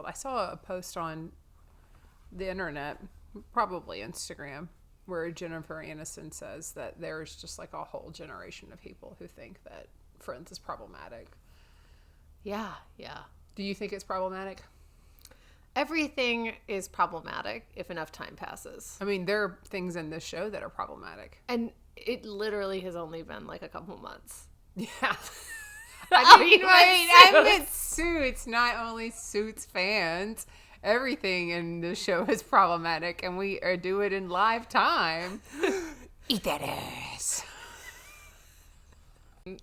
I saw a post on the internet, probably Instagram, where Jennifer Aniston says that there's just like a whole generation of people who think that Friends is problematic. Yeah. Do you think it's problematic? Everything is problematic if enough time passes. I mean, there are things in this show that are problematic. And it literally has only been like a couple months. Yeah. I meant Suits, not only Suits fans. Everything in the show is problematic, and we do it in live time. Eat that ass.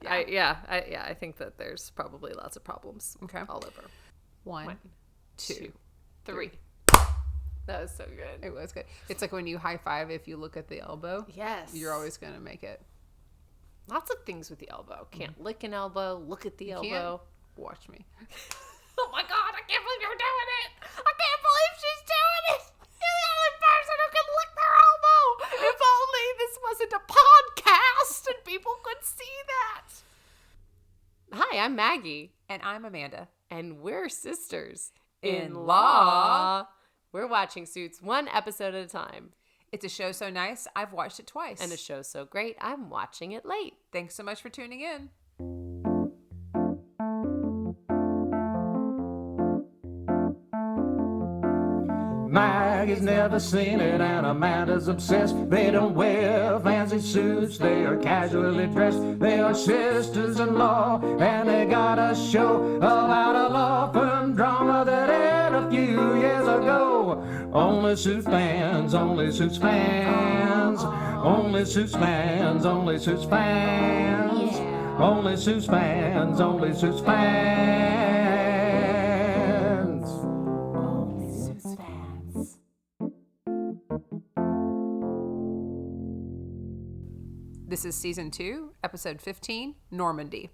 I think that there's probably lots of problems. Okay. All over. One, two, three. That was so good. It was good. It's like when you high five, if you look at the elbow. Yes. You're always going to make it. Lots of things with the elbow. Can't lick an elbow, look at the elbow. Watch me. Oh my God, I can't believe you're doing it. I can't believe she's doing it. You're the only person who can lick their elbow. If only this wasn't a podcast and people could see that. Hi, I'm Maggie. And I'm Amanda. And we're sisters in law. We're watching Suits one episode at a time. It's a show so nice, I've watched it twice. And a show so great, I'm watching it late. Thanks so much for tuning in. Maggie's never seen it and Amanda's obsessed. They don't wear fancy suits, they are casually dressed. They are sisters-in-law and they got a show about a law firm drama that aired a few years ago. Only Suits fans, only Suits fans. Only Suits fans, only Suits fans. Yeah. Only Suits fans, only Suits fans. This is season 2, episode 15, Normandy.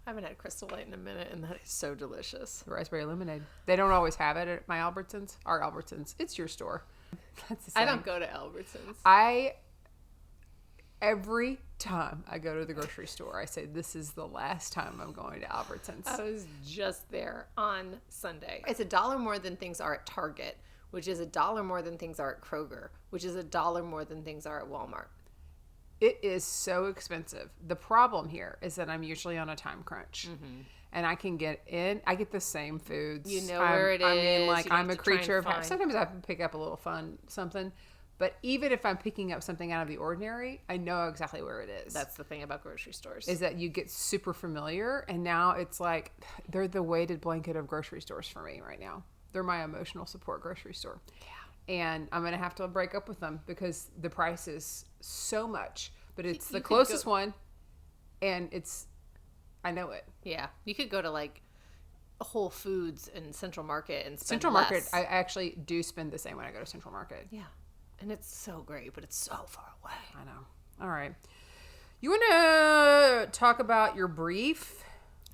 I haven't had Crystal Light in a minute, and that is so delicious. Raspberry lemonade. They don't always have it at my Albertsons. Our Albertsons. It's your store. That's the same. I don't go to Albertsons. Every time I go to the grocery store, I say, this is the last time I'm going to Albertsons. I was just there on Sunday. It's $1 more than things are at Target, which is $1 more than things are at Kroger, which is $1 more than things are at Walmart. It is so expensive. The problem here is that I'm usually on a time crunch. Mm-hmm. And I can get the same foods. You know where it is. I mean, like, You don't I'm a have to try creature and of find. sometimes I have to pick up a little something. But even if I'm picking up something out of the ordinary, I know exactly where it is. That's the thing about grocery stores. Is that you get super familiar, and now it's like they're the weighted blanket of grocery stores for me right now. They're my emotional support grocery store. Yeah. And I'm going to have to break up with them because the price is so much. But it's the closest one, and I know it. Yeah. You could go to, like, Whole Foods and Central Market and spend Central less. Market, I actually do spend the same when I go to Central Market. Yeah. And it's so great, but it's so far away. I know. All right. You want to talk about your brief?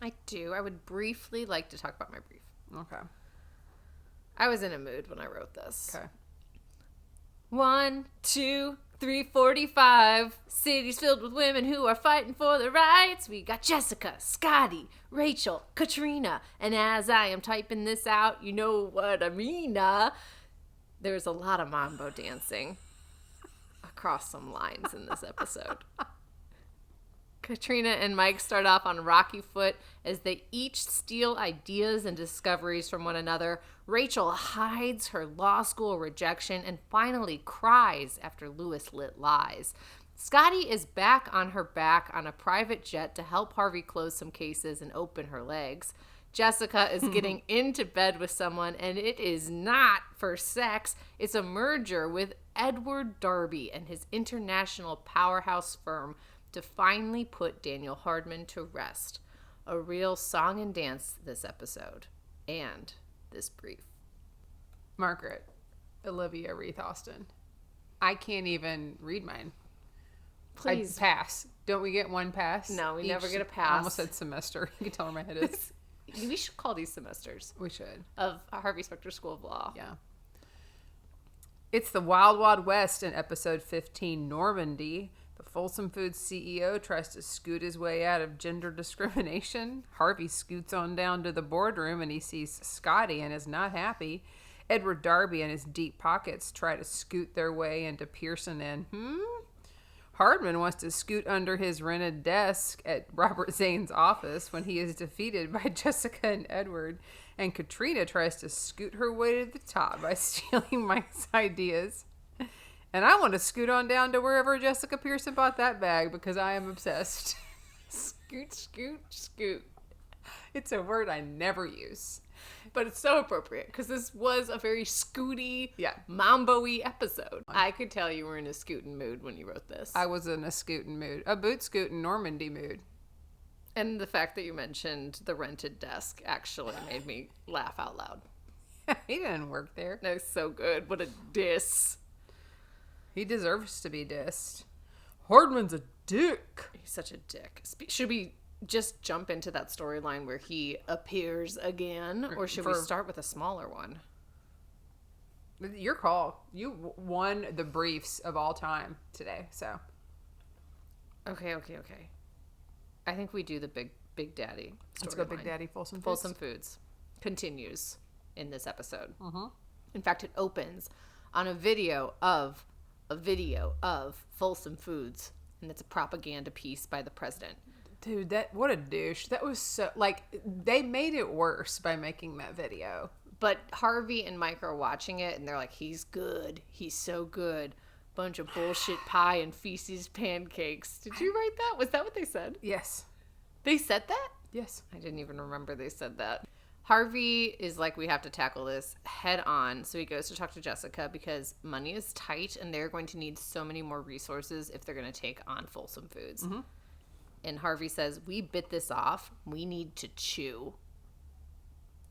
I do. I would briefly like to talk about my brief. Okay. I was in a mood when I wrote this. Okay. 1, 2, 3, 45. Cities filled with women who are fighting for their rights. We got Jessica, Scotty, Rachel, Katrina. And as I am typing this out, you know what I mean. There's a lot of Mambo dancing across some lines in this episode. Katrina and Mike start off on rocky foot as they each steal ideas and discoveries from one another. Rachel hides her law school rejection and finally cries after Lewis lit lies. Scotty is back on her back on a private jet to help Harvey close some cases and open her legs. Jessica is getting into bed with someone, and it is not for sex. It's a merger with Edward Darby and his international powerhouse firm to finally put Daniel Hardman to rest. A real song and dance this episode and this brief. Margaret, Olivia Reith Austin. I can't even read mine. Please. I pass. Don't we get one pass? No, we never get a I pass. almost said semester. You can tell where my head is. We should call these semesters We should. of Harvey Specter School of Law. Yeah. It's the Wild Wild West in episode 15, Normandy. The Folsom Foods CEO tries to scoot his way out of gender discrimination. Harvey scoots on down to the boardroom and he sees Scotty and is not happy. Edward Darby and his deep pockets try to scoot their way into Pearson and Hardman wants to scoot under his rented desk at Robert Zane's office when he is defeated by Jessica and Edward. And Katrina tries to scoot her way to the top by stealing Mike's ideas. And I want to scoot on down to wherever Jessica Pearson bought that bag because I am obsessed. Scoot, scoot, scoot. It's a word I never use. But it's so appropriate because this was a very scooty, Yeah. Mambo-y episode. I could tell you were in a scootin' mood when you wrote this. I was in a scootin' mood. A boot scootin' Normandy mood. And the fact that you mentioned the rented desk actually made me laugh out loud. He didn't work there. That was so good. What a diss. He deserves to be dissed. Hardman's a dick. He's such a dick. Should we just jump into that storyline where he appears again? Or should we start with a smaller one? Your call. You won the briefs of all time today, so. Okay. I think we do the Big Daddy storyline. Let's go Big Daddy Folsom Foods. Folsom Foods continues in this episode. In fact, it opens on a video of Folsom Foods, and it's a propaganda piece by the president. Dude, what a douche. That was so, like, they made it worse by making that video. But Harvey and Mike are watching it, and they're like, he's good. He's so good. Bunch of bullshit pie and feces pancakes. Did you write that? Was that what they said? Yes. They said that? Yes. I didn't even remember they said that. Harvey is like, we have to tackle this head on. So he goes to talk to Jessica because money is tight and they're going to need so many more resources if they're going to take on Folsom Foods. And Harvey says, we bit this off. We need to chew.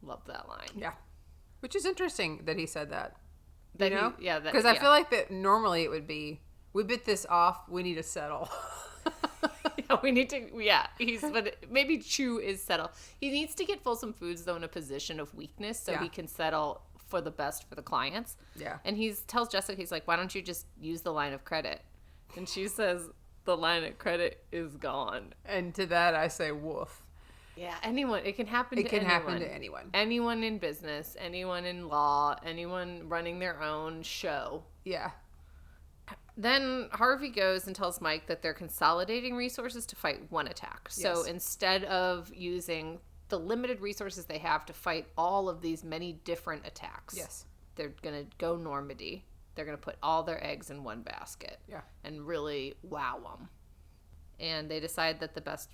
Love that line. Yeah. Which is interesting that he said that. That you know? Because I feel like that normally it would be, we bit this off. We need to settle. We need to, but maybe chew is settle. He needs to get Folsom Foods, though, in a position of weakness so he can settle for the best for the clients. Yeah. And he tells Jessica, he's like, why don't you just use the line of credit? And she says, the line of credit is gone. And to that, I say, woof. Yeah, anyone. It can happen to anyone. It can happen to anyone. Anyone in business, anyone in law, anyone running their own show. Yeah. Then Harvey goes and tells Mike that they're consolidating resources to fight one attack. So instead of using the limited resources they have to fight all of these many different attacks, they're going to go Normandy. They're going to put all their eggs in one basket and really wow them. And they decide that the best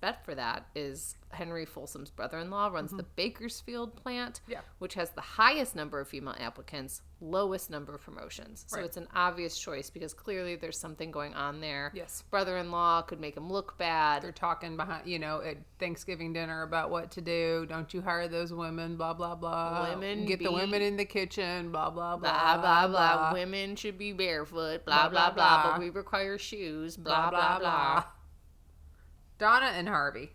bet for that is Henry Folsom's brother-in-law runs the Bakersfield plant, which has the highest number of female applicants, lowest number of promotions. So it's an obvious choice because clearly there's something going on there. Yes. Brother-in-law could make him look bad. They're talking behind, at Thanksgiving dinner about what to do. Don't you hire those women, blah, blah, blah. Get the women in the kitchen, blah, blah, blah. Blah, blah, blah. Women should be barefoot, blah, blah, blah. But we require shoes, blah, blah, blah. Donna and Harvey,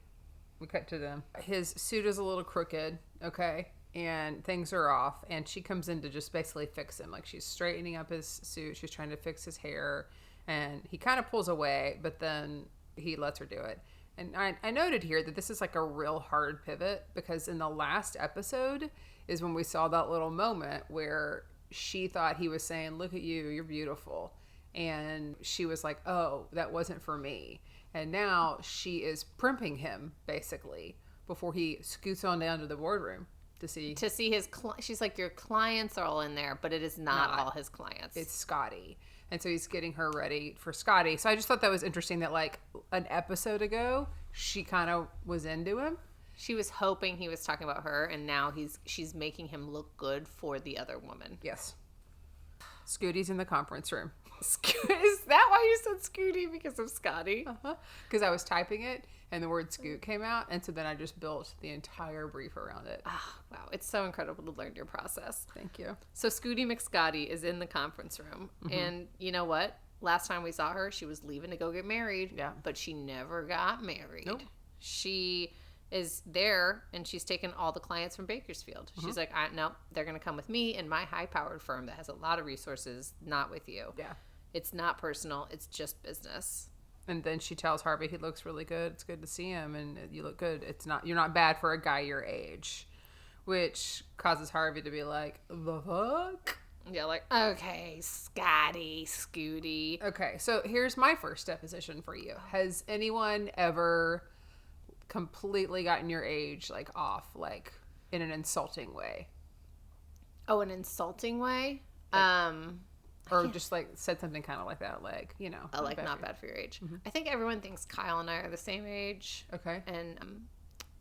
we cut to them. His suit is a little crooked, okay, and things are off, and she comes in to just basically fix him. Like, she's straightening up his suit, she's trying to fix his hair, and he kind of pulls away, but then he lets her do it. And I noted here that this is like a real hard pivot, because in the last episode is when we saw that little moment where she thought he was saying, look at you, you're beautiful, and she was like, oh, that wasn't for me. And now she is primping him, basically, before he scoots on down to the boardroom to see his she's like, your clients are all in there, but it is not all his clients. It's Scotty. And so he's getting her ready for Scotty. So I just thought that was interesting that, like, an episode ago, she kind of was into him. She was hoping he was talking about her, and now she's making him look good for the other woman. Yes. Scooty's in the conference room. Is that why you said Scooty? Because of Scotty? Because I was typing it and the word Scoot came out, and so then I just built the entire brief around it. Wow, it's so incredible to learn your process. Thank you. So Scooty McScotty is in the conference room, and you know what? Last time we saw her, she was leaving to go get married, but she never got married. Nope. She is there, and she's taken all the clients from Bakersfield. She's like, no, they're going to come with me and my high-powered firm that has a lot of resources, not with you. Yeah. It's not personal. It's just business. And then she tells Harvey he looks really good. It's good to see him, and you look good. You're not bad for a guy your age, which causes Harvey to be like, the fuck? Yeah, like, okay, Scotty, Scooty. Okay, so here's my first deposition for you. Has anyone ever completely gotten your age, like, off, like, in an insulting way? Oh, an insulting way? Or just, like, said something kind of like that, like, you know. Like, not bad for your age. I think everyone thinks Kyle and I are the same age. Okay. And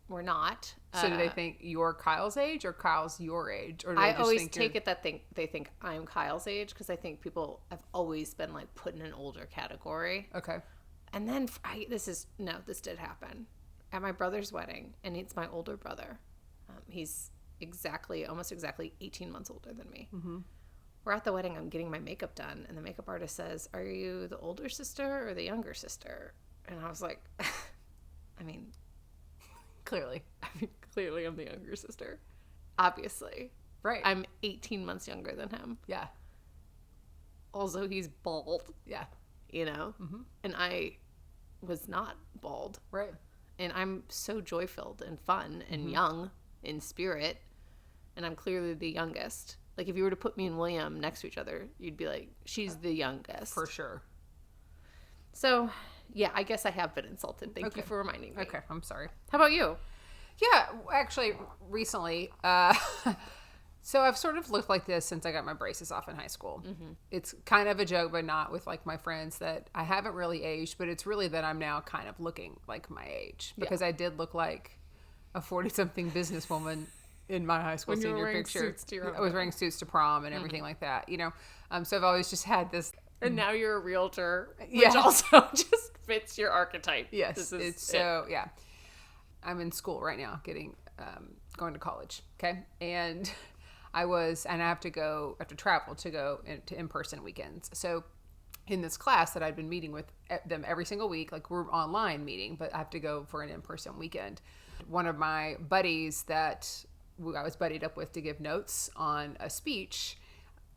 we're not. So do they think you're Kyle's age or Kyle's your age? Or do they I just always think take it that they think I'm Kyle's age because I think people have always been like put in an older category. Okay. And then this did happen at my brother's wedding, and it's my older brother. He's almost exactly 18 months older than me. Mm-hmm. We're at the wedding. I'm getting my makeup done, and the makeup artist says, "Are you the older sister or the younger sister?" And I was like, I mean, clearly I'm the younger sister. Obviously. Right. I'm 18 months younger than him. Yeah. Also, he's bald. Yeah. You know? Mm-hmm. And I was not bald. Right. And I'm so joy-filled and fun and young in spirit. And I'm clearly the youngest. Like, if you were to put me and William next to each other, you'd be like, she's the youngest. For sure. So, yeah, I guess I have been insulted. Thank you for reminding me. Okay, I'm sorry. How about you? Yeah, actually, recently, so I've sort of looked like this since I got my braces off in high school. Mm-hmm. It's kind of a joke, but not with, like, my friends, that I haven't really aged, but it's really that I'm now kind of looking like my age. Because I did look like a 40-something businesswoman in my high school senior picture. I was wearing suits to prom and everything like that, you know? So I've always just had this... And now you're a realtor, which also just fits your archetype. Yes, yeah. I'm in school right now, going to college, okay? And I have to travel to go to in-person weekends. So in this class that I've been meeting with them every single week, like we're online meeting, but I have to go for an in-person weekend. One of my buddies that I was buddied up with to give notes on a speech,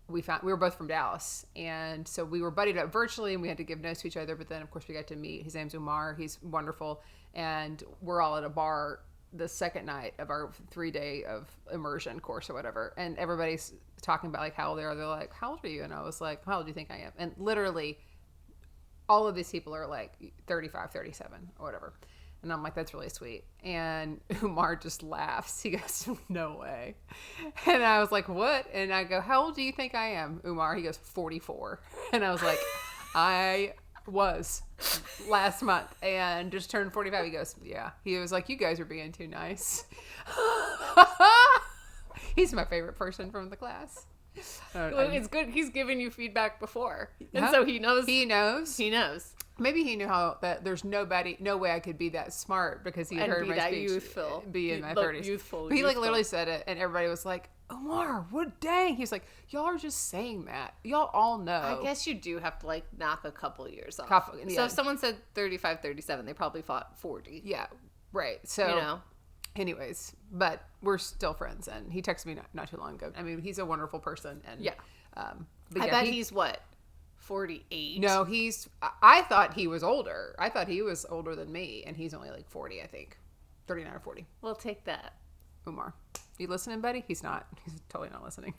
we were both from Dallas, and so we were buddied up virtually, and we had to give notes to each other. But then, of course, we got to meet. His name's Umar. He's wonderful, and we're all at a bar the second night of our 3-day of immersion course or whatever. And everybody's talking about like how old they are. They're like, "How old are you?" And I was like, "How old do you think I am?" And literally, all of these people are like 35, 37 or whatever. And I'm like, that's really sweet. And Umar just laughs. He goes, "No way." And I was like, "What?" And I go, "How old do you think I am, Umar?" He goes, 44. And I was like, I was last month and just turned 45. He goes, "Yeah." He was like, "You guys are being too nice." He's my favorite person from the class. Well, it's good. He's given you feedback before. And so he knows. He knows. He knows. Maybe he knew that there's no way I could be that smart because he had heard my speech. Youthful. Be in my 30s. Youthful. But he like literally said it, and everybody was like, "Omar, what dang?" He's like, "Y'all are just saying that. Y'all all know." I guess you do have to like knock a couple years off. Yeah. So if someone said 35, 37, they probably thought 40. Yeah, right. So, you know. Anyways, but we're still friends, and he texted me not too long ago. I mean, he's a wonderful person, and yeah. I bet he's what? 48? No, I thought he was older. I thought he was older than me, and he's only like 40, I think. 39 or 40. We'll take that. Umar. You listening, buddy? He's not. He's totally not listening.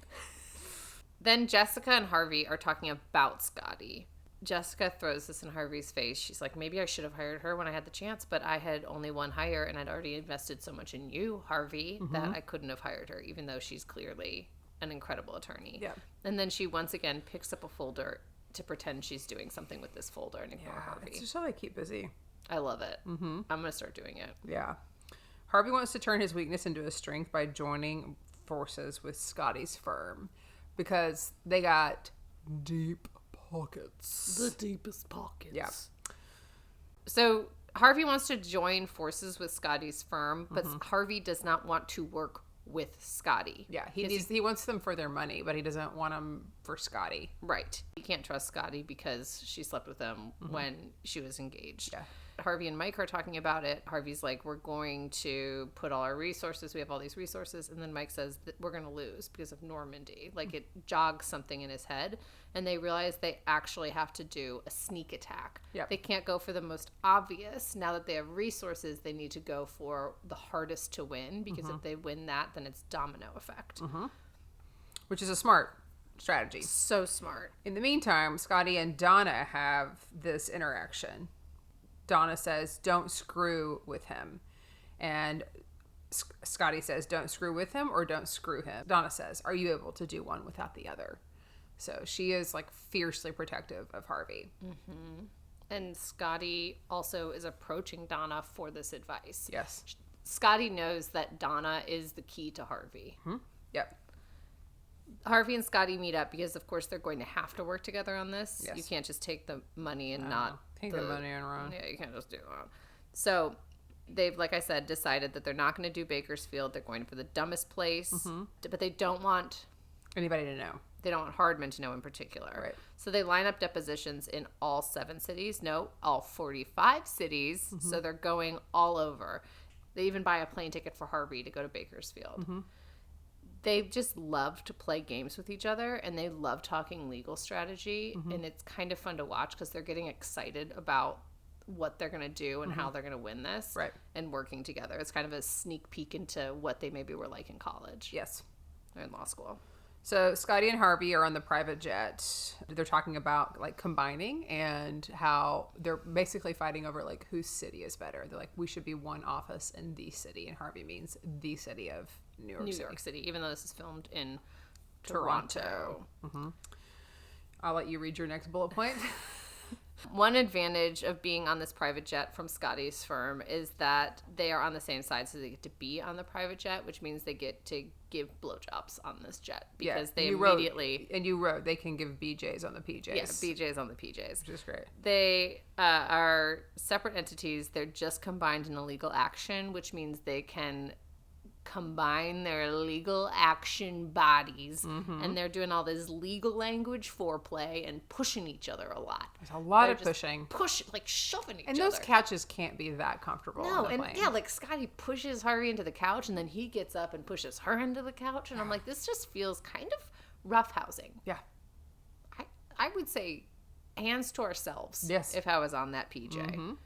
Then Jessica and Harvey are talking about Scotty. Jessica throws this in Harvey's face. She's like, "Maybe I should have hired her when I had the chance, but I had only one hire, and I'd already invested so much in you, Harvey, that I couldn't have hired her, even though she's clearly an incredible attorney." Yeah. And then she once again picks up a folder to pretend she's doing something with this folder and ignore Harvey. It's just how they keep busy. I love it. Mm-hmm. I'm going to start doing it. Yeah. Harvey wants to turn his weakness into a strength by joining forces with Scotty's firm because they got deep pockets. The deepest pockets. Yeah. So Harvey wants to join forces with Scotty's firm, but Harvey does not want to work with Scotty. Yeah, he wants them for their money, but he doesn't want them for Scotty. Right. He can't trust Scotty because she slept with him when she was engaged. Yeah. Harvey and Mike are talking about it, Harvey's like, we're going to put all our resources. We have all these resources. And then Mike says that we're going to lose because of Normandy. Like, it jogs something in his head. And they realize they actually have to do a sneak attack. Yep. They can't go for the most obvious. Now that they have resources, they need to go for the hardest to win. Because if they win that, then it's domino effect. Which is a smart strategy. So smart. In the meantime, Scotty and Donna have this interaction. Donna says, don't screw with him. And Scotty says, don't screw with him or don't screw him. Donna says, are you able to do one without the other? So she is like fiercely protective of Harvey. And Scotty also is approaching Donna for this advice. Yes. Scotty knows that Donna is the key to Harvey. Yep. Harvey and Scotty meet up because, of course, they're going to have to work together on this. Yes. You can't just take the money and not take the money and run. Yeah, you can't just do it. So they've, like I said, decided that they're not going to do Bakersfield. They're going for the dumbest place, but they don't want Anybody to know. They don't want Hardman to know in particular. Right. So they line up depositions in all 7 cities. No, all 45 cities. So they're going all over. They even buy a plane ticket for Harvey to go to Bakersfield. They just love to play games with each other, and they love talking legal strategy. And it's kind of fun to watch because they're getting excited about what they're going to do and how they're going to win this. Right. And working together. It's kind of a sneak peek into what they maybe were like in college. Yes. Or in law school. So Scotty and Harvey are on the private jet. They're talking about like combining and how they're basically fighting over like whose city is better. They're like, we should be one office in the city. And Harvey means the city of New York City. Even though this is filmed in Toronto. I'll let you read your next bullet point. One advantage of being on this private jet from Scotty's firm is that they are on the same side, so they get to be on the private jet, which means they get to give blowjobs on this jet because they immediately... And you wrote they can give BJs on the PJs. Yeah, BJs on the PJs. Which is great. They are separate entities. They're just combined in a legal action, which means they can combine their legal action bodies, and they're doing all this legal language foreplay and pushing each other a lot. There's a lot of pushing. Like shoving each other. And those couches can't be that comfortable. No, and yeah, like Scotty pushes Harvey into the couch, and then he gets up and pushes her into the couch, and I'm like, this just feels kind of roughhousing. Yeah. I would say hands to ourselves. Yes. If I was on that PJ.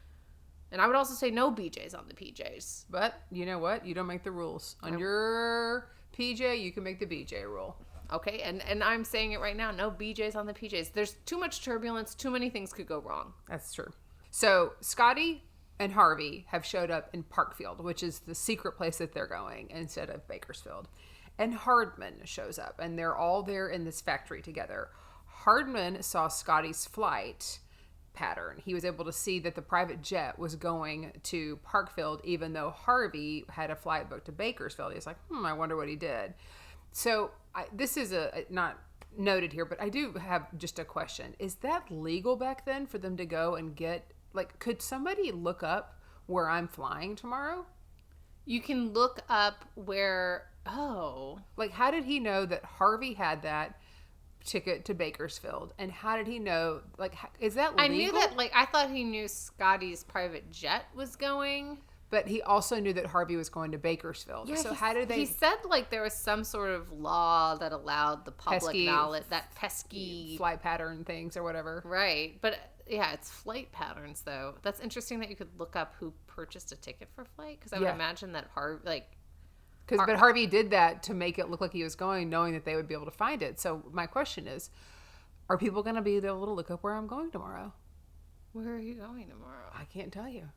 And I would also say no BJs on the PJs. But you know what? You don't make the rules. On your PJ, you can make the BJ rule. Okay, and I'm saying it right now. No BJs on the PJs. There's too much turbulence. Too many things could go wrong. That's true. So Scotty and Harvey have showed up in Parkfield, which is the secret place that they're going instead of Bakersfield. And Hardman shows up, and they're all there in this factory together. Hardman saw Scotty's flight pattern. He was able to see that the private jet was going to Parkfield, even though Harvey had a flight booked to Bakersfield. He's like, I wonder what he did. So this is not noted here, but I do have just a question. Is that legal back then for them to go and get, like, could somebody look up where I'm flying tomorrow? You can look up where, like, how did he know that Harvey had that ticket to Bakersfield, and how did he know, like, is that legal? I knew that, like, I thought he knew Scotty's private jet was going, but he also knew that Harvey was going to Bakersfield. Yeah, so how did they... He said, like, there was some sort of law that allowed the public knowledge, that pesky flight pattern things or whatever. Right, but yeah, it's flight patterns though. That's interesting that you could look up who purchased a ticket for flight, because I would imagine that Harvey, like, but Harvey did that to make it look like he was going, knowing that they would be able to find it. So my question is, are people going to be able to look up where I'm going tomorrow? Where are you going tomorrow? I can't tell you.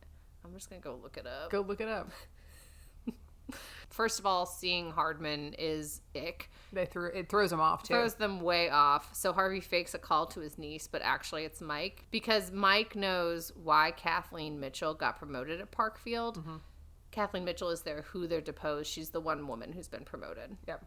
I'm just going to go look it up. Go look it up. First of all, seeing Hardman is ick. It throws them off, too. Throws them way off. So Harvey fakes a call to his niece, but actually it's Mike. Because Mike knows why Kathleen Mitchell got promoted at Parkfield. Kathleen Mitchell is who they're deposed. She's the one woman who's been promoted. Yep.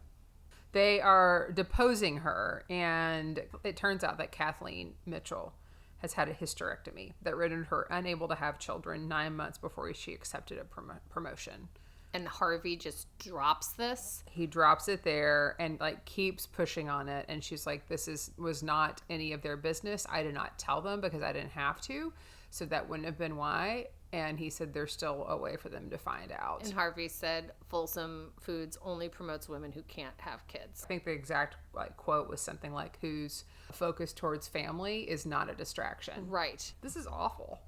They are deposing her, and it turns out that Kathleen Mitchell has had a hysterectomy that rendered her unable to have children 9 months before she accepted a promotion. And Harvey just drops this. He drops it there and like keeps pushing on it. And she's like, this was not any of their business. I did not tell them because I didn't have to. So that wouldn't have been why. And he said there's still a way for them to find out. And Harvey said Folsom Foods only promotes women who can't have kids. I think the exact quote was something like, whose focus towards family is not a distraction. Right. This is awful.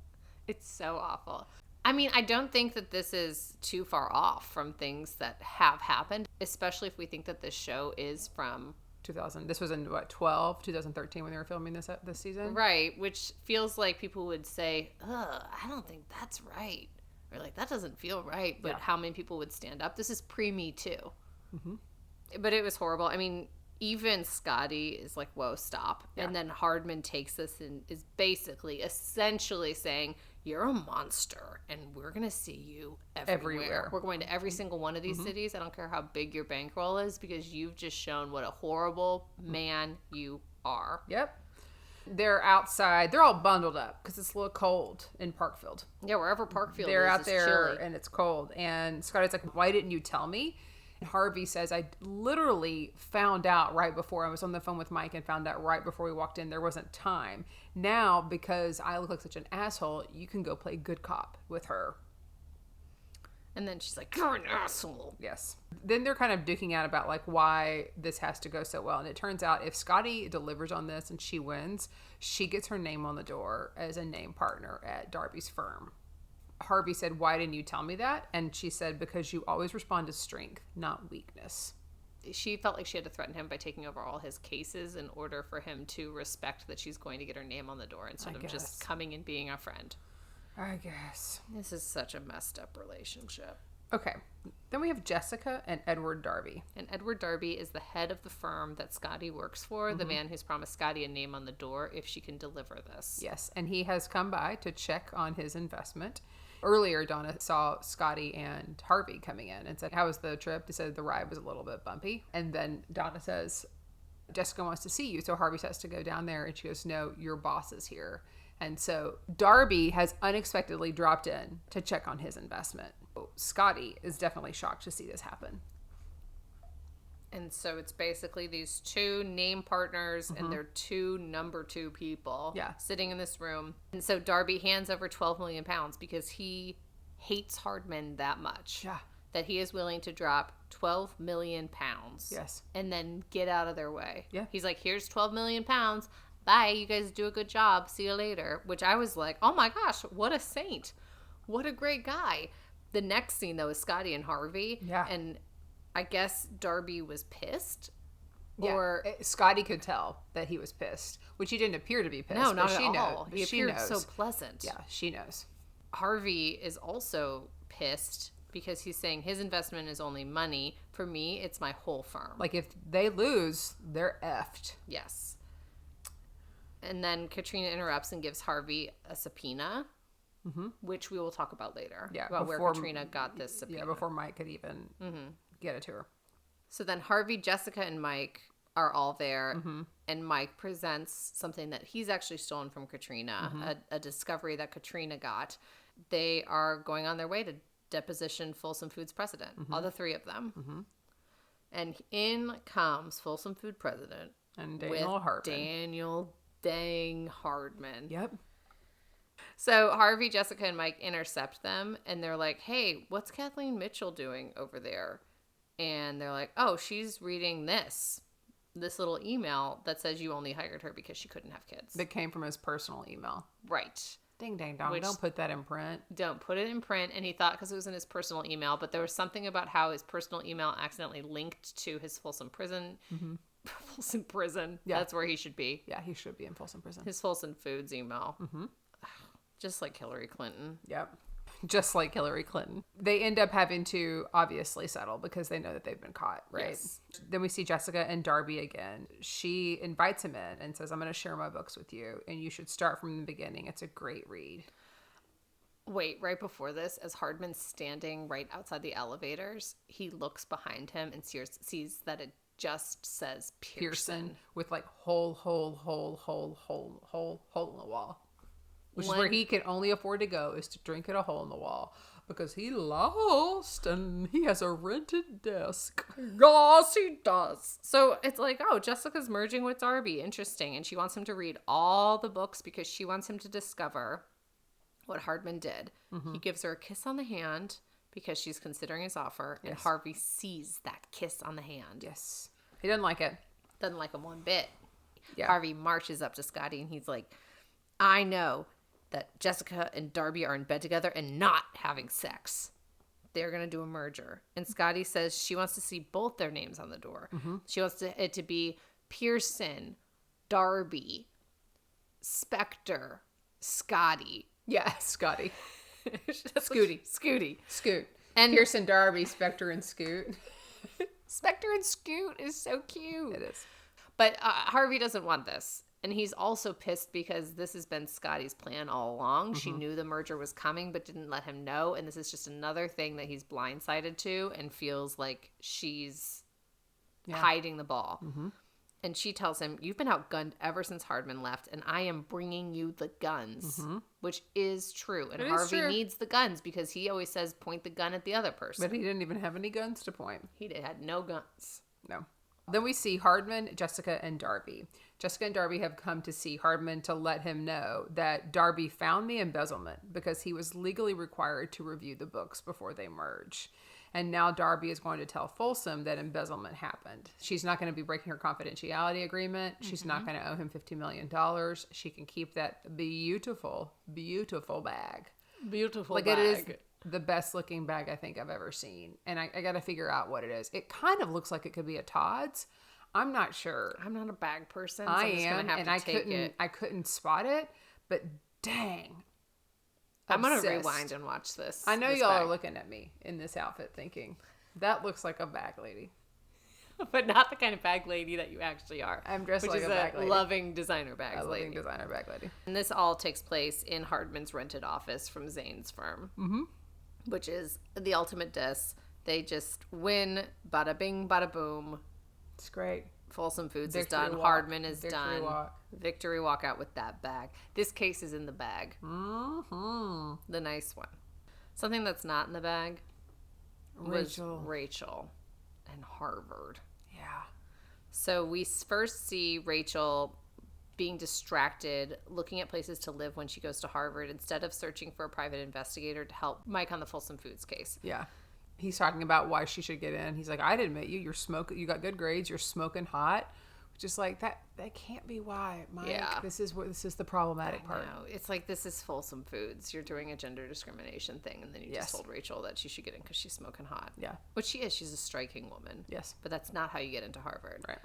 It's so awful. I mean, I don't think that this is too far off from things that have happened, especially if we think that this show is from 2000. This was in 2013 when they were filming this season. Right, which feels like people would say, ugh, I don't think that's right. Or like, that doesn't feel right. But how many people would stand up? This is pre-Me Too. Mm-hmm. But it was horrible. I mean, even Scotty is like, whoa, stop. Yeah. And then Hardman takes this and is basically essentially saying, you're a monster and we're going to see you everywhere. We're going to every single one of these cities. I don't care how big your bankroll is, because you've just shown what a horrible man you are. Yep. They're outside. They're all bundled up because it's a little cold in Parkfield. Yeah, wherever Parkfield they're is, out there chilly. And it's cold. And Scotty's like, why didn't you tell me? And Harvey says, I literally found out right before. I was on the phone with Mike and found out right before we walked in there wasn't time. Now, because I look like such an asshole, you can go play good cop with her. And then she's like, you're an asshole. Yes. Then they're kind of duking out about like why this has to go so well. And it turns out if Scotty delivers on this and she wins, she gets her name on the door as a name partner at Darby's firm. Harvey said, why didn't you tell me that? And she said, because you always respond to strength, not weakness. She felt like she had to threaten him by taking over all his cases in order for him to respect that she's going to get her name on the door instead of just coming and being a friend. I guess. This is such a messed up relationship. Okay. Then we have Jessica and Edward Darby. And Edward Darby is the head of the firm that Scotty works for, the man who's promised Scotty a name on the door if she can deliver this. Yes, and he has come by to check on his investment. Earlier, Donna saw Scotty and Harvey coming in and said, how was the trip? They said the ride was a little bit bumpy. And then Donna says, Jessica wants to see you. So Harvey says to go down there. And she goes, no, your boss is here. And so Darby has unexpectedly dropped in to check on his investment. Scotty is definitely shocked to see this happen. And so it's basically these two name partners and their two number two people sitting in this room. And so Darby hands over 12 million pounds because he hates Hardman that much. Yeah. That he is willing to drop 12 million pounds. Yes. And then get out of their way. Yeah. He's like, here's 12 million pounds. Bye. You guys do a good job. See you later. Which I was like, oh my gosh, what a saint. What a great guy. The next scene, though, is Scotty and Harvey. Yeah. And I guess Darby was pissed. Yeah. Or Scotty could tell that he was pissed, which he didn't appear to be pissed. No, not but at she all. knows. He appeared so pleasant. Yeah, she knows. Harvey is also pissed because he's saying his investment is only money. For me, it's my whole firm. Like, if they lose, they're effed. Yes. And then Katrina interrupts and gives Harvey a subpoena, which we will talk about later. Yeah, about where Katrina got this subpoena. Yeah, before Mike could even get it to her. So then Harvey, Jessica, and Mike are all there, and Mike presents something that he's actually stolen from Katrina, a discovery that Katrina got. They are going on their way to deposition Folsom Foods president, all the three of them. And in comes Folsom Food president and Daniel Hardman. Daniel Dang Hardman. Yep. So Harvey, Jessica, and Mike intercept them, and they're like, hey, what's Kathleen Mitchell doing over there? And they're like, oh, she's reading this little email that says you only hired her because she couldn't have kids. That came from his personal email. Right. Ding, dang, dong. Don't put that in print. Don't put it in print. And he thought because it was in his personal email, but there was something about how his personal email accidentally linked to his Folsom prison. Folsom prison. Yeah. That's where he should be. Yeah, he should be in Folsom prison. His Folsom Foods email. Just like Hillary Clinton. Yep. Just like Hillary Clinton. They end up having to obviously settle because they know that they've been caught, right? Yes. Then we see Jessica and Darby again. She invites him in and says, I'm going to share my books with you, and you should start from the beginning. It's a great read. Wait, right before this, as Hardman's standing right outside the elevators, he looks behind him and sees that it just says Pearson. With like hole in the wall. Which is where he can only afford to go, is to drink at a hole in the wall. Because he lost and he has a rented desk. Yes, he does. So it's like, oh, Jessica's merging with Darby. Interesting. And she wants him to read all the books because she wants him to discover what Hardman did. He gives her a kiss on the hand because she's considering his offer, and Yes. Harvey sees that kiss on the hand. Yes. He doesn't like it. Doesn't like him one bit. Yeah. Harvey marches up to Scotty, and he's like, I know that Jessica and Darby are in bed together and not having sex. They're going to do a merger. And Scotty says she wants to see both their names on the door. She wants it to be Pearson, Darby, Spectre, Scotty. Yeah, Scotty. Scooty. Scoot. And Pearson, Darby, Spectre, and Scoot. Spectre and Scoot is so cute. It is. But Harvey doesn't want this. And he's also pissed because this has been Scotty's plan all along. She knew the merger was coming, but didn't let him know. And this is just another thing that he's blindsided to and feels like she's hiding the ball. And she tells him, you've been outgunned ever since Hardman left, and I am bringing you the guns, which is true. And It is Harvey true. needs the guns because he always says, point the gun at the other person. But he didn't even have any guns to point. Had no guns. No. Then we see Hardman, Jessica, and Darby. Jessica and Darby have come to see Hardman to let him know that Darby found the embezzlement because he was legally required to review the books before they merge. And now Darby is going to tell Folsom that embezzlement happened. She's not going to be breaking her confidentiality agreement. She's not going to owe him $50 million. She can keep that beautiful, beautiful bag. Beautiful Like, it is the best looking bag I think I've ever seen. And I got to figure out what it is. It kind of looks like it could be a Todd's. I'm not sure. I'm not a bag person. So I I'm just am, gonna have and to take it. I couldn't spot it, but dang. I'm going to Obsessed. rewind and watch this. I know this y'all bag. are looking at me in this outfit thinking, that looks like a bag lady. But not the kind of bag lady that you actually are. I'm dressed which like is a bag lady. loving designer bags A lady. living designer bag lady. And this all takes place in Hardman's rented office from Zane's firm, which is the ultimate diss. They just win, bada bing, bada boom. It's great. Folsom Foods Victory is done. walk. Hardman is Victory done. walk. Victory walk out with that bag. This case is in the bag. The nice one. Something that's not in the bag was Rachel and Harvard. Yeah. So we first see Rachel being distracted, looking at places to live when she goes to Harvard instead of searching for a private investigator to help Mike on the Folsom Foods case. Yeah. He's talking about why she should get in. He's like, I'd admit you're smoking, you got good grades, you're smoking hot. Just like that can't be why, Mike. Yeah. This is the problematic part. No, it's like, this is Folsom Foods. You're doing a gender discrimination thing, and then you just told Rachel that she should get in because she's smoking hot. Yeah. Which she is. She's a striking woman. Yes. But that's not how you get into Harvard. Right.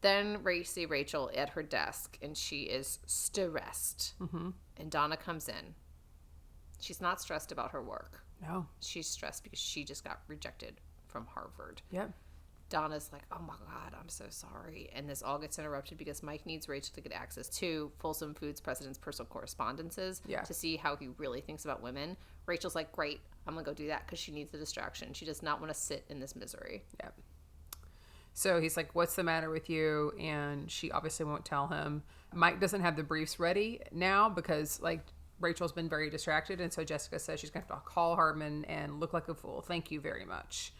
Then we see Rachel at her desk, and she is stressed. And Donna comes in. She's not stressed about her work. No. She's stressed because she just got rejected from Harvard. Yep. Donna's like, oh my God, I'm so sorry. And this all gets interrupted because Mike needs Rachel to get access to Folsom Foods president's personal correspondences to see how he really thinks about women. Rachel's like, great, I'm going to go do that because she needs the distraction. She does not want to sit in this misery. Yep. So he's like, what's the matter with you? And she obviously won't tell him. Mike doesn't have the briefs ready now because, like, Rachel's been very distracted. And so Jessica says she's going to have to call Hardman and look like a fool. Thank you very much.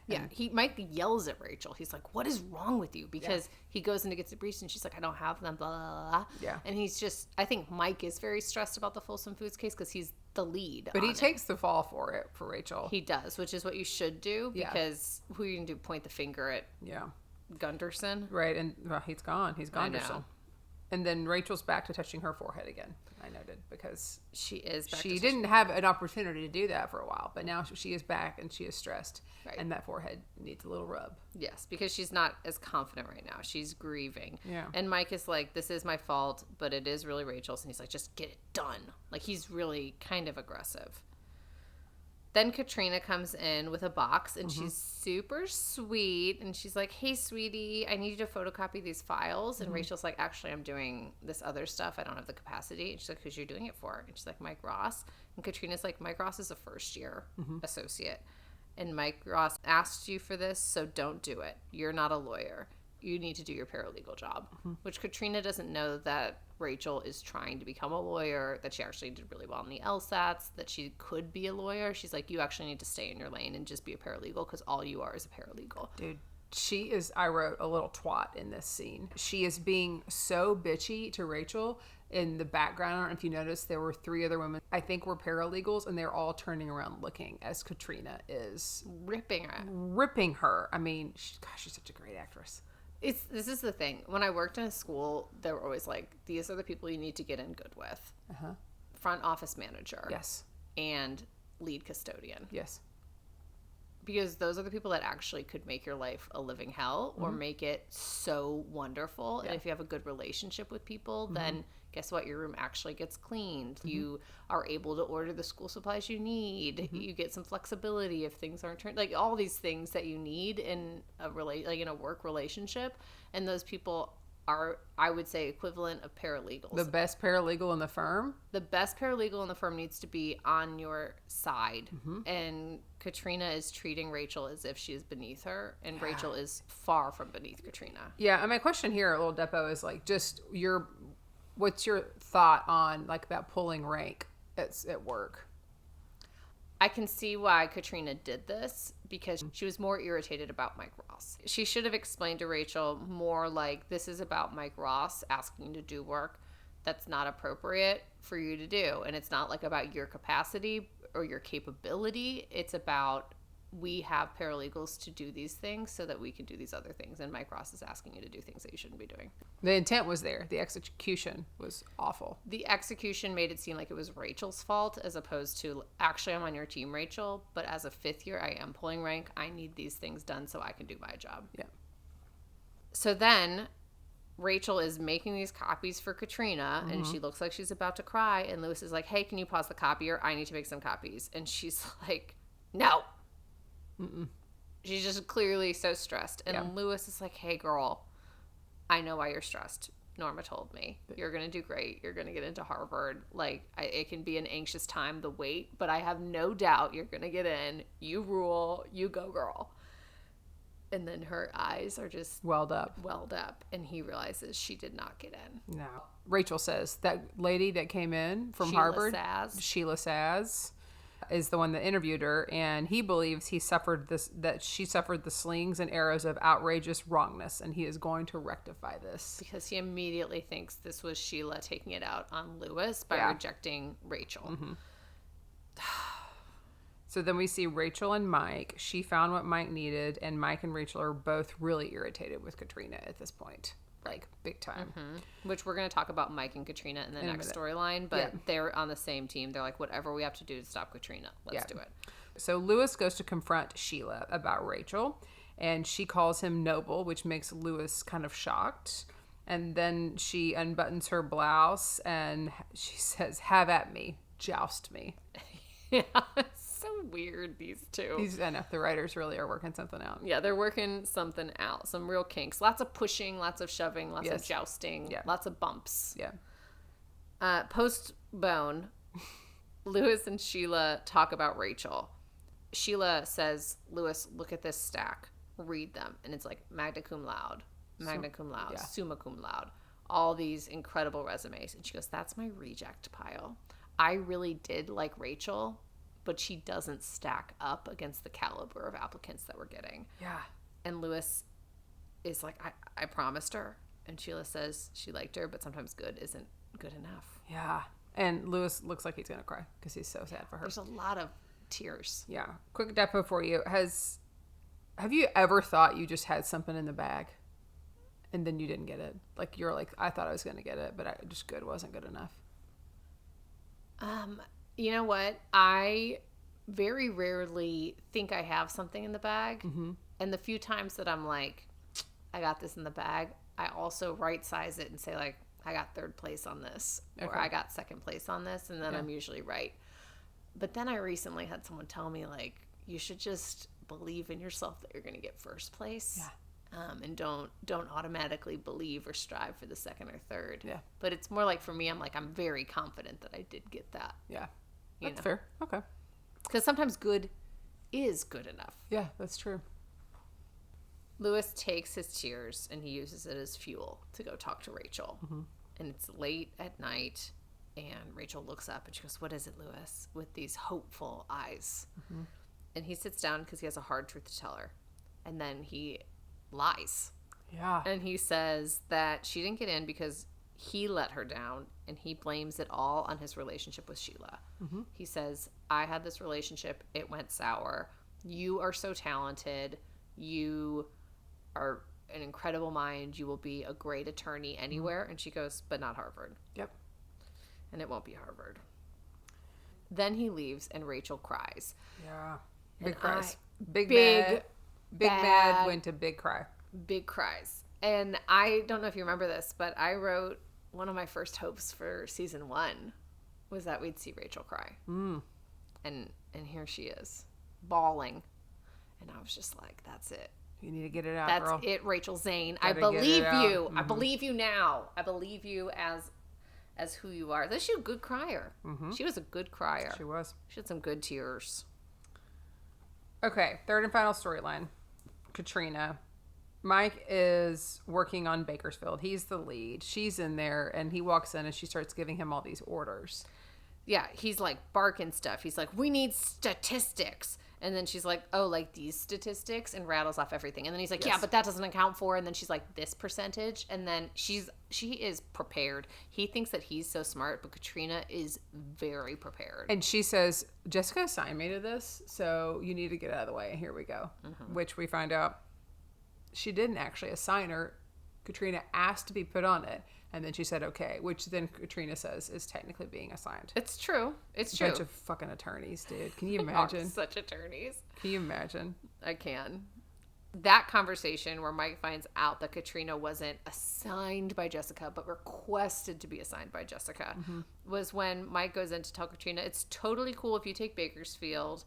Yeah, Mike yells at Rachel. He's like, what is wrong with you? Because he goes in to get the briefs and she's like, I don't have them, blah, blah, blah. Yeah. And he's just, I think Mike is very stressed about the Folsom Foods case because he's the lead. But he takes the fall for it, for Rachel. He does, which is what you should do because who are you going to do? Point the finger at Gunderson? Right, and well, he's gone. He's gone. I know. And then Rachel's back to touching her forehead again, I noted, because she is back she to didn't have an opportunity to do that for a while, but now she is back and she is stressed. Right. And that forehead needs a little rub. Yes, because she's not as confident right now. She's grieving. Yeah. And Mike is like, this is my fault, but it is really Rachel's. And he's like, just get it done. Like, he's really kind of aggressive. Then Katrina comes in with a box, and she's super sweet. And she's like, hey, sweetie, I need you to photocopy these files. And Rachel's like, actually, I'm doing this other stuff. I don't have the capacity. And she's like, who's you doing it for? And she's like, Mike Ross. And Katrina's like, Mike Ross is a first-year associate. And Mike Ross asked you for this, so don't do it. You're not a lawyer. You need to do your paralegal job. Which Katrina doesn't know that Rachel is trying to become a lawyer, that she actually did really well in the LSATs, that she could be a lawyer. She's like, you actually need to stay in your lane and just be a paralegal because all you are is a paralegal. Dude, She is, I wrote, a little twat in this scene. She is being so bitchy to Rachel. In the background, I don't know if you noticed, there were 3 other women, I think were paralegals, and they're all turning around looking as Katrina is ripping her. I mean, gosh, she's such a great actress. This is the thing. When I worked in a school, they were always like, these are the people you need to get in good with. Front office manager. Yes. And lead custodian. Yes. Because those are the people that actually could make your life a living hell or make it so wonderful. Yeah. And if you have a good relationship with people, then guess what? Your room actually gets cleaned. You are able to order the school supplies you need. You get some flexibility if things aren't turned, like all these things that you need in a in a work relationship. And those people are, I would say, equivalent of paralegals. The best paralegal in the firm? The best paralegal in the firm needs to be on your side. And Katrina is treating Rachel as if she is beneath her, and Rachel is far from beneath Katrina. Yeah, and my question here, Little Depot, is like, just what's your thought on like that pulling rank at work? I can see why Katrina did this, because she was more irritated about Mike Ross. She should have explained to Rachel more like, this is about Mike Ross asking you to do work that's not appropriate for you to do. And it's not like about your capacity or your capability. It's about, we have paralegals to do these things so that we can do these other things. And Mike Ross is asking you to do things that you shouldn't be doing. The intent was there. The execution was awful. The execution made it seem like it was Rachel's fault, as opposed to, actually, I'm on your team, Rachel, but as a 5th year, I am pulling rank. I need these things done so I can do my job. Yeah. So then Rachel is making these copies for Katrina, and she looks like she's about to cry. And Lewis is like, hey, can you pause the copier? I need to make some copies. And she's like, no. She's just clearly so stressed. And Lewis is like, hey, girl, I know why you're stressed. Norma told me. You're going to do great. You're going to get into Harvard. Like, it can be an anxious time, the wait, but I have no doubt you're going to get in. You rule. You go, girl. And then her eyes are just welled up. And he realizes she did not get in. No. Rachel says that lady that came in from Harvard, Sheila Saz, is the one that interviewed her, and he believes she suffered the slings and arrows of outrageous wrongness, and he is going to rectify this. Because he immediately thinks this was Sheila taking it out on Lewis by rejecting Rachel. So then we see Rachel and Mike. She found what Mike needed, and Mike and Rachel are both really irritated with Katrina at this point. Like, big time. Which we're going to talk about Mike and Katrina in the next storyline, but they're on the same team. They're like, whatever we have to do to stop Katrina, let's do it. So Lewis goes to confront Sheila about Rachel, and she calls him noble, which makes Lewis kind of shocked. And then she unbuttons her blouse, and she says, have at me, joust me. Yeah, it's so weird, these two. I know, the writers really are working something out. Yeah, they're working something out. Some real kinks. Lots of pushing, lots of shoving, lots of jousting, lots of bumps. Yeah. Post-bone, Lewis and Sheila talk about Rachel. Sheila says, Lewis, look at this stack. Read them. And it's like magna cum laude, summa cum laude. All these incredible resumes. And she goes, that's my reject pile. I really did like Rachel, but she doesn't stack up against the caliber of applicants that we're getting. Yeah. And Lewis is like, I promised her. And Sheila says she liked her, but sometimes good isn't good enough. Yeah. And Lewis looks like he's going to cry because he's so sad for her. There's a lot of tears. Yeah. Quick depot for you. Have you ever thought you just had something in the bag and then you didn't get it? Like, you're like, I thought I was going to get it, but just good wasn't good enough. You know what? I very rarely think I have something in the bag. And the few times that I'm like, I got this in the bag, I also right size it and say, like, I got 3rd place on this, or I got 2nd place on this, and then I'm usually right. But then I recently had someone tell me, like, you should just believe in yourself that you're going to get 1st place. Yeah. And don't automatically believe or strive for the 2nd or 3rd. Yeah. But it's more like, for me, I'm like, I'm very confident that I did get that. Yeah. That's fair. Okay. Because sometimes good is good enough. Yeah, that's true. Lewis takes his tears and he uses it as fuel to go talk to Rachel. And it's late at night, and Rachel looks up and she goes, what is it, Lewis? With these hopeful eyes. And he sits down because he has a hard truth to tell her. And then he lies. Yeah. And he says that she didn't get in because he let her down, and he blames it all on his relationship with Sheila. Mm-hmm. He says, I had this relationship. It went sour. You are so talented. You are an incredible mind. You will be a great attorney anywhere. And she goes, but not Harvard. Yep. And it won't be Harvard. Then he leaves, and Rachel cries. Yeah. Big And cries. big Big bad- mad went to big cry. Big cries. And I don't know if you remember this, but I wrote one of my first hopes for season 1 was that we'd see Rachel cry. Mm. And here she is, bawling. And I was just like, that's it. You need to get it out, That's girl. it, Rachel Zane. I Gotta get it believe out. you. I believe you now. I believe you as who you are. She's a good crier. She was a good crier. She was. She had some good tears. Okay, third and final storyline. Katrina. Mike is working on Bakersfield. He's the lead. She's in there, and he walks in, and she starts giving him all these orders. Yeah, he's like barking stuff. He's like, we need statistics. And then she's like, oh, like these statistics, and rattles off everything. And then he's like, yeah, but that doesn't account for. And then she's like, this percentage. And then she is prepared. He thinks that he's so smart, but Katrina is very prepared. And she says, Jessica assigned me to this, so you need to get out of the way. And here we go. Which we find out she didn't actually assign her. Katrina asked to be put on it. And then she said, okay, which then Katrina says is technically being assigned. It's true. It's A true. bunch of fucking attorneys, dude. Can you Are imagine? such attorneys. Can you imagine? I can. That conversation where Mike finds out that Katrina wasn't assigned by Jessica, but requested to be assigned by Jessica, was when Mike goes in to tell Katrina, it's totally cool if you take Bakersfield,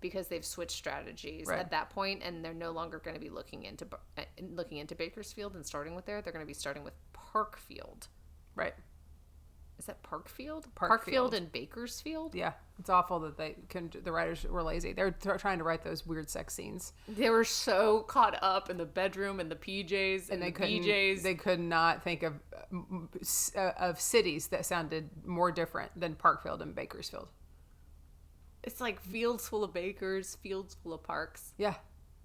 because they've switched strategies Right. at that point, and they're no longer going to be looking into Bakersfield and starting with there. They're going to be starting with Parkfield. Right. Is that Parkfield? Parkfield. And Bakersfield? Yeah. It's awful that the writers were lazy. They're trying to write those weird sex scenes. They were so caught up in the bedroom and the PJs and the BJs. They could not think of cities that sounded more different than Parkfield and Bakersfield. It's like fields full of bakers, fields full of parks. Yeah.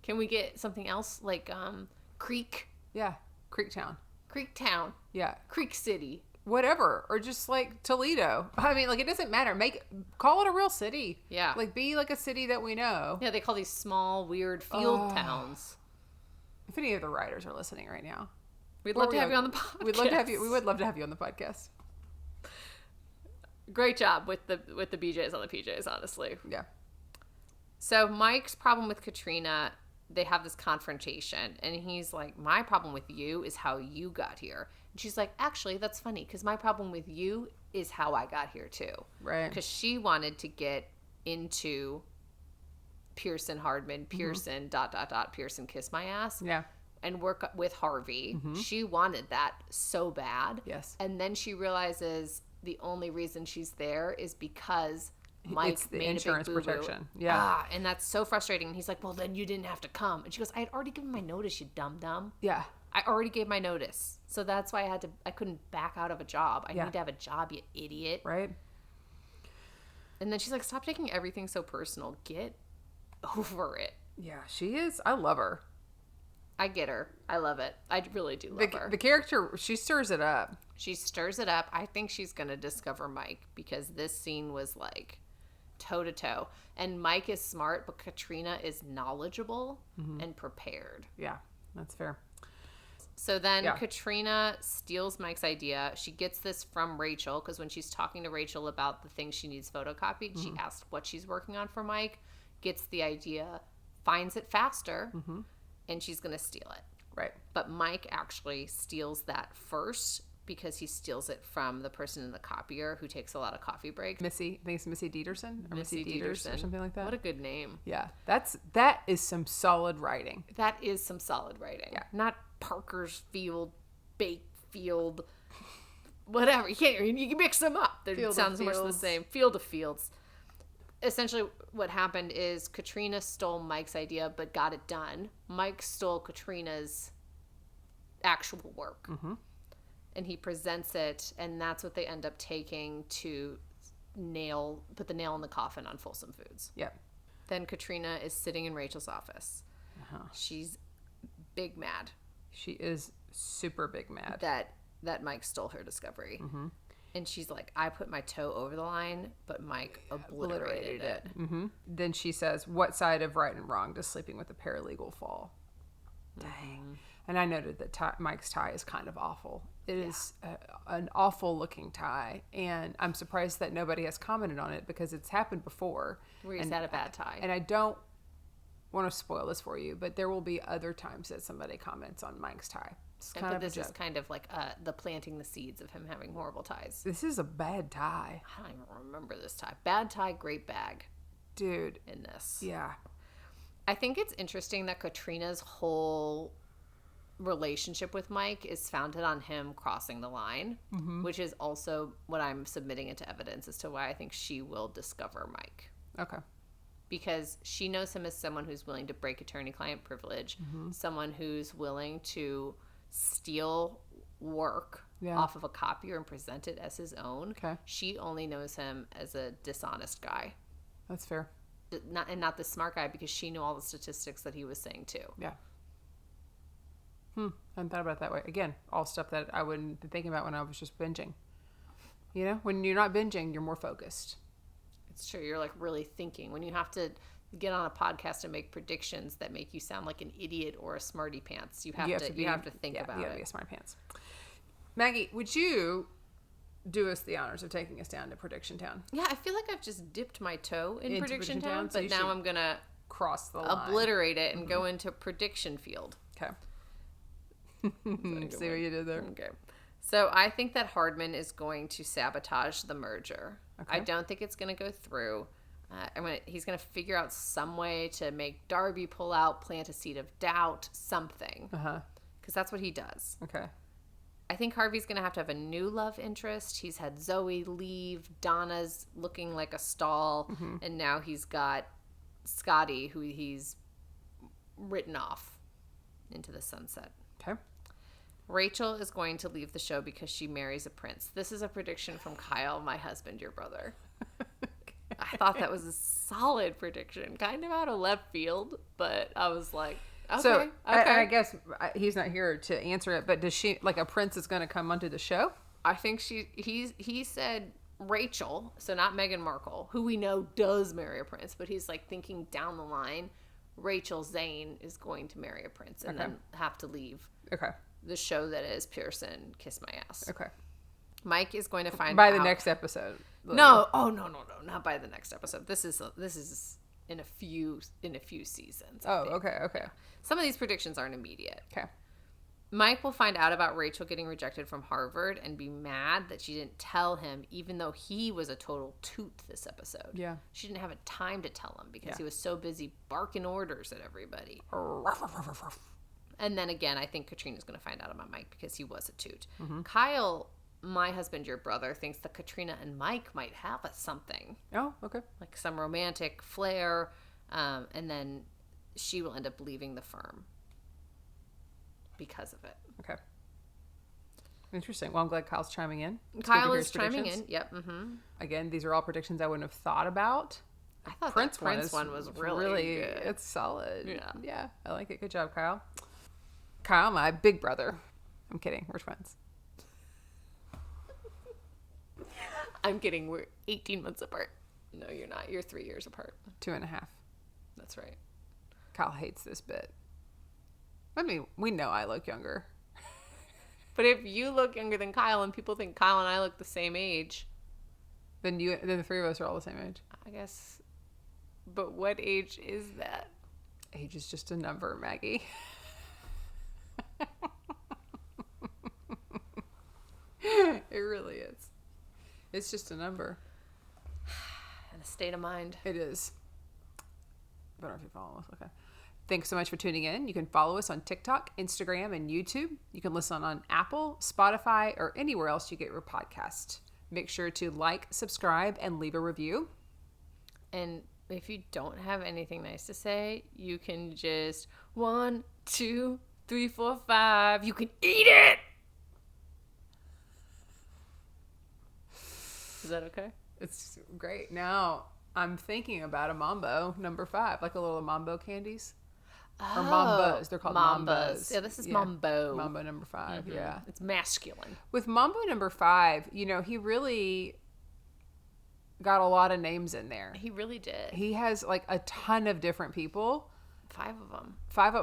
Can we get something else like Creek? Yeah. Creektown. Creek Town. Yeah. Creek City. Whatever. Or just like Toledo. I mean, like, it doesn't matter. Call it a real city. Yeah. Like, be like a city that we know. Yeah, they call these small, weird field towns. If any of the writers are listening right now, We'd love to have you on the podcast. We would love to have you on the podcast. Great job with the BJs on the PJs, honestly. Yeah. So Mike's problem with Katrina, they have this confrontation, and he's like, my problem with you is how you got here. And she's like, actually, that's funny, because my problem with you is how I got here too. Right. Because she wanted to get into Pearson Hardman, Pearson, ... Pearson kiss my ass. Yeah. And work with Harvey. She wanted that so bad. Yes. And then she realizes the only reason she's there is because Mike It's the made insurance a big boo-boo. protection. Yeah. And that's so frustrating. And he's like, well, then you didn't have to come. And she goes, I had already given my notice, you dum-dum. Yeah. I already gave my notice. So that's why I couldn't back out of a job. I need to have a job, you idiot. Right. And then she's like, stop taking everything so personal. Get over it. Yeah, she is. I love her. I get her. I love it. I really do love her. The character, she stirs it up. She stirs it up. I think she's going to discover Mike, because this scene was like toe to toe. And Mike is smart, but Katrina is knowledgeable and prepared. Yeah, that's fair. So then Katrina steals Mike's idea. She gets this from Rachel, because when she's talking to Rachel about the things she needs photocopied, she asks what she's working on for Mike, gets the idea, finds it faster, and she's going to steal it. Right. But Mike actually steals that first, because he steals it from the person in the copier who takes a lot of coffee breaks. Missy, I think it's Missy Dieterson or Missy Dieters or something like that. What a good name. Yeah, that is some solid writing. That is some solid writing. Yeah. Not Parkersfield, Bakefield, whatever. You can mix them up. It sounds much the same. Field of Fields. Essentially what happened is Katrina stole Mike's idea but got it done. Mike stole Katrina's actual work. And he presents it, and that's what they end up taking to put the nail in the coffin on Folsom Foods. Yep. Then Katrina is sitting in Rachel's office. She's big mad. She is super big mad. That Mike stole her discovery. Mm-hmm. And she's like, I put my toe over the line, but Mike obliterated it. Mm-hmm. Then she says, what side of right and wrong does sleeping with a paralegal fall? Dang. Mm-hmm. And I noted that Mike's tie is kind of awful. It is an awful looking tie. And I'm surprised that nobody has commented on it because it's happened before. Where he's had a bad tie. And I don't want to spoil this for you, but there will be other times that somebody comments on Mike's tie. It's kind of this is kind of like the planting the seeds of him having horrible ties. This is a bad tie. I don't even remember this tie. Bad tie, great bag. Dude. In this. Yeah. I think it's interesting that Katrina's whole relationship with Mike is founded on him crossing the line, which is also what I'm submitting into evidence as to why I think she will discover Mike. Okay. Because she knows him as someone who's willing to break attorney-client privilege, someone who's willing to steal work off of a copier and present it as his own. Okay. She only knows him as a dishonest guy. That's fair. Not the smart guy, because she knew all the statistics that he was saying too. Yeah. I hadn't thought about it that way. Again, all stuff that I wouldn't be thinking about when I was just binging. You know, when you're not binging, you're more focused. It's true. You're like really thinking. When you have to get on a podcast and make predictions that make you sound like an idiot or a smarty pants, you have to think about it. You have to be a smarty pants. Maggie, would you do us the honors of taking us down to Prediction Town? Yeah, I feel like I've just dipped my toe in Prediction Town, but now I'm going to cross the line. Obliterate it and go into Prediction Field. Okay. See what you did there. Okay. So I think that Hardman is going to sabotage the merger. Okay. I don't think it's going to go through. He's going to figure out some way to make Darby pull out, plant a seed of doubt, something. Because that's what he does. Okay. I think Harvey's going to have a new love interest. He's had Zoe leave. Donna's looking like a stall. And now he's got Scotty, who he's written off into the sunset. Okay. Rachel is going to leave the show because she marries a prince. This is a prediction from Kyle, my husband, your brother. I thought that was a solid prediction. Kind of out of left field, but I was like, okay. So, I guess he's not here to answer it, but does she, like a prince is going to come onto the show? I think he said Rachel, so not Meghan Markle, who we know does marry a prince, but he's like thinking down the line, Rachel Zane is going to marry a prince and then have to leave. Okay. The show that is Pearson Kiss My Ass. Okay. Mike is going to find by out. the next episode. No. Oh, no, not by the next episode. This is in a few seasons. Oh, okay. Some of these predictions aren't immediate. Okay. Mike will find out about Rachel getting rejected from Harvard and be mad that she didn't tell him, even though he was a total toot this episode. Yeah. She didn't have a time to tell him because he was so busy barking orders at everybody. And then again, I think Katrina's going to find out about Mike because he was a toot. Kyle, my husband, your brother, thinks that Katrina and Mike might have something. Oh, okay. Like some romantic flair. And then she will end up leaving the firm because of it. Okay. Interesting. Well, I'm glad Kyle's chiming in. Kyle is chiming in. Yep. Again, these are all predictions I wouldn't have thought about. I thought Prince one was really good. It's solid. Yeah. I like it. Good job, Kyle. Kyle, my big brother. I'm kidding. We're twins. I'm kidding. We're 18 months apart. No, you're not. You're 3 years apart. 2.5. That's right. Kyle hates this bit. I mean, we know I look younger. But if you look younger than Kyle and people think Kyle and I look the same age, then the three of us are all the same age. I guess. But what age is that? Age is just a number, Maggie. It really is. It's just a number. And a state of mind. It is. I don't know if you follow us. Okay. Thanks so much for tuning in. You can follow us on TikTok, Instagram, and YouTube. You can listen on Apple, Spotify, or anywhere else you get your podcast. Make sure to like, subscribe, and leave a review. And if you don't have anything nice to say, you can just 1, 2, 3, 4, 5. You can eat it. Is that okay? It's great. Now I'm thinking about a Mambo number 5, like a little Mambo candies. Or Mambos. They're called Mambos. Yeah, this is Mambo. Mambo number 5, yeah. It's masculine. With Mambo number 5, he really got a lot of names in there. He really did. He has like a ton of different people. 5 of them.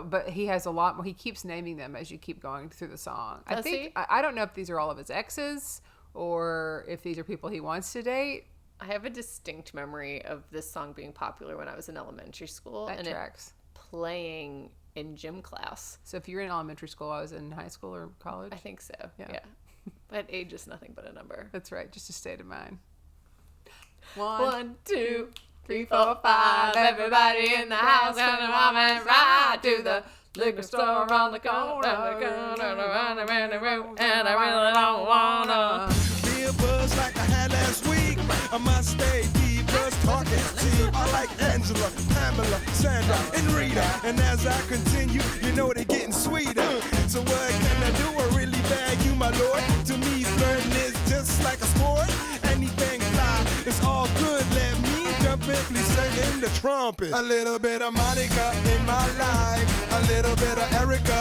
But he has a lot more. He keeps naming them as you keep going through the song. Does he? I don't know if these are all of his exes or if these are people he wants to date. I have a distinct memory of this song being popular when I was in elementary school. That and tracks. Playing in gym class. So if you're in elementary school, I was in high school or college. I think so. Yeah. But age is nothing but a number. That's right. Just a state of mind. 1, 2, 3, 4, 5. Everybody in the house gonna mom and ride to the liquor store on the corner. And I really don't wanna be a buzz like I had last week. I must stay deep, cause talk is cheap. I like Angela, Pamela, Sandra, and Rita. And as I continue, they're getting sweeter. So what can I do? I really bag you, my lord. To me, flirting is just like a sport. Anything fly, it's all good. Let me jump in, please sing in the trumpet. A little bit of Monica in my life, a little bit of Erica